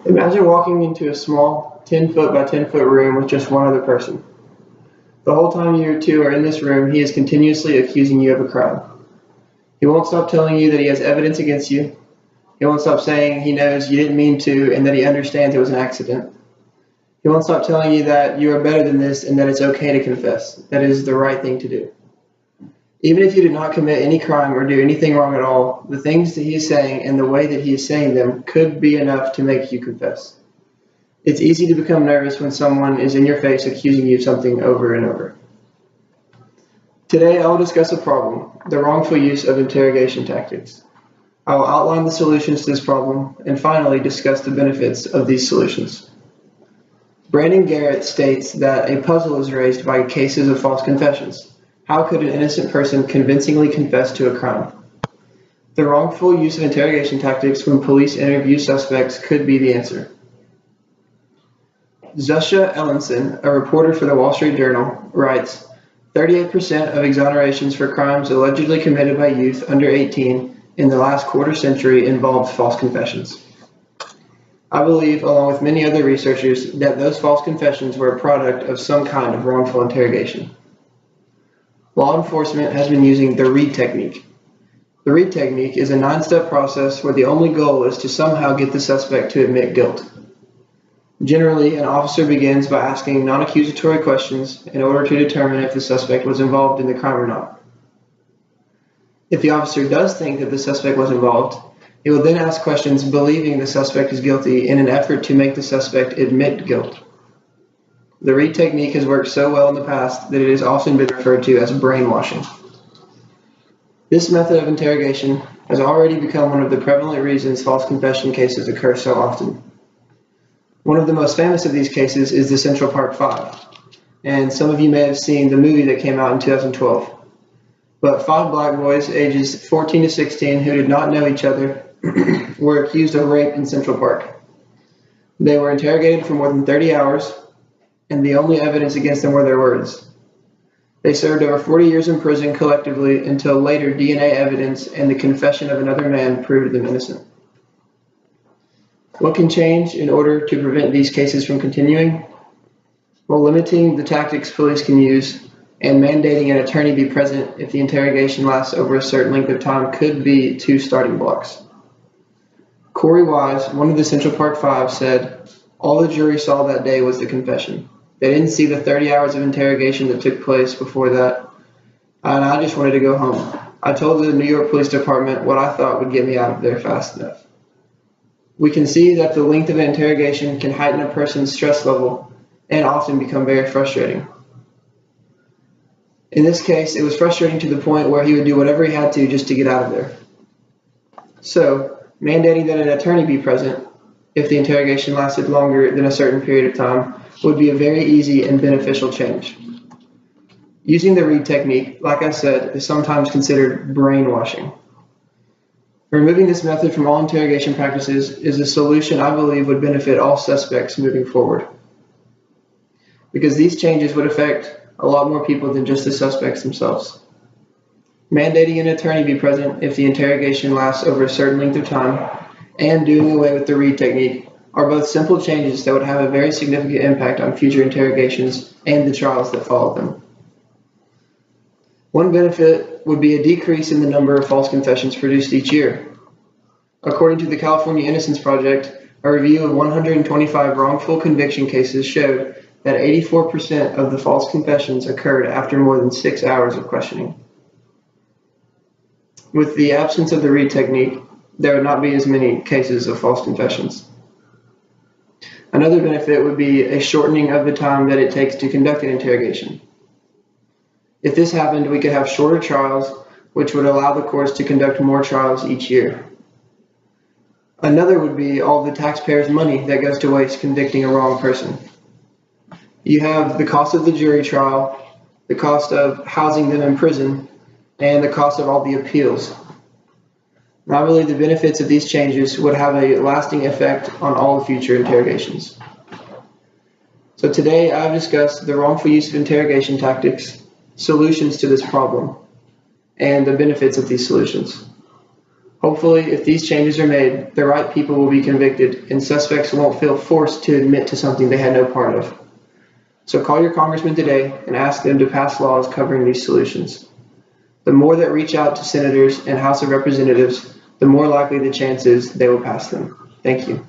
Imagine walking into a small 10-foot by 10-foot room with just one other person. The whole time you two are in this room, he is continuously accusing you of a crime. He won't stop telling you that he has evidence against you. He won't stop saying he knows you didn't mean to and that he understands it was an accident. He won't stop telling you that you are better than this and that it's okay to confess. That is the right thing to do. Even if you did not commit any crime or do anything wrong at all, the things that he is saying and the way that he is saying them could be enough to make you confess. It's easy to become nervous when someone is in your face accusing you of something over and over. Today I will discuss a problem, the wrongful use of interrogation tactics. I will outline the solutions to this problem and finally discuss the benefits of these solutions. Brandon Garrett states that a puzzle is raised by cases of false confessions. How could an innocent person convincingly confess to a crime? The wrongful use of interrogation tactics when police interview suspects could be the answer. Zusha Ellenson, a reporter for the Wall Street Journal, writes, 38% of exonerations for crimes allegedly committed by youth under 18 in the last quarter century involved false confessions. I believe, along with many other researchers, that those false confessions were a product of some kind of wrongful interrogation. Law enforcement has been using the Reid technique. The Reid technique is a 9-step process where the only goal is to somehow get the suspect to admit guilt. Generally, an officer begins by asking non-accusatory questions in order to determine if the suspect was involved in the crime or not. If the officer does think that the suspect was involved, he will then ask questions believing the suspect is guilty in an effort to make the suspect admit guilt. The Reid technique has worked so well in the past that it has often been referred to as brainwashing. This method of interrogation has already become one of the prevalent reasons false confession cases occur so often. One of the most famous of these cases is the Central Park Five, and some of you may have seen the movie that came out in 2012. But 5 black boys ages 14 to 16 who did not know each other were accused of rape in Central Park. They were interrogated for more than 30 hours, and the only evidence against them were their words. They served over 40 years in prison collectively until later DNA evidence and the confession of another man proved them innocent. What can change in order to prevent these cases from continuing? Well, limiting the tactics police can use and mandating an attorney be present if the interrogation lasts over a certain length of time could be 2 starting blocks. Corey Wise, one of the Central Park Five, said, "All the jury saw that day was the confession. They didn't see the 30 hours of interrogation that took place before that, and I just wanted to go home. I told the New York Police Department what I thought would get me out of there fast enough." We can see that the length of an interrogation can heighten a person's stress level and often become very frustrating. In this case, it was frustrating to the point where he would do whatever he had to just to get out of there. So, mandating that an attorney be present if the interrogation lasted longer than a certain period of time would be a very easy and beneficial change. Using the Reid technique, like I said, is sometimes considered brainwashing. Removing this method from all interrogation practices is a solution I believe would benefit all suspects moving forward, because these changes would affect a lot more people than just the suspects themselves. Mandating an attorney be present if the interrogation lasts over a certain length of time and doing away with the Reid technique are both simple changes that would have a very significant impact on future interrogations and the trials that follow them. One benefit would be a decrease in the number of false confessions produced each year. According to the California Innocence Project, a review of 125 wrongful conviction cases showed that 84% of the false confessions occurred after more than 6 hours of questioning. With the absence of the Reid technique, there would not be as many cases of false confessions. Another benefit would be a shortening of the time that it takes to conduct an interrogation. If this happened, we could have shorter trials, which would allow the courts to conduct more trials each year. Another would be all the taxpayers' money that goes to waste convicting a wrong person. You have the cost of the jury trial, the cost of housing them in prison, and the cost of all the appeals. And I believe the benefits of these changes would have a lasting effect on all future interrogations. So today I've discussed the wrongful use of interrogation tactics, solutions to this problem, and the benefits of these solutions. Hopefully, if these changes are made, the right people will be convicted and suspects won't feel forced to admit to something they had no part of. So call your congressman today and ask them to pass laws covering these solutions. The more that reach out to senators and House of Representatives, the more likely the chance is they will pass them. Thank you.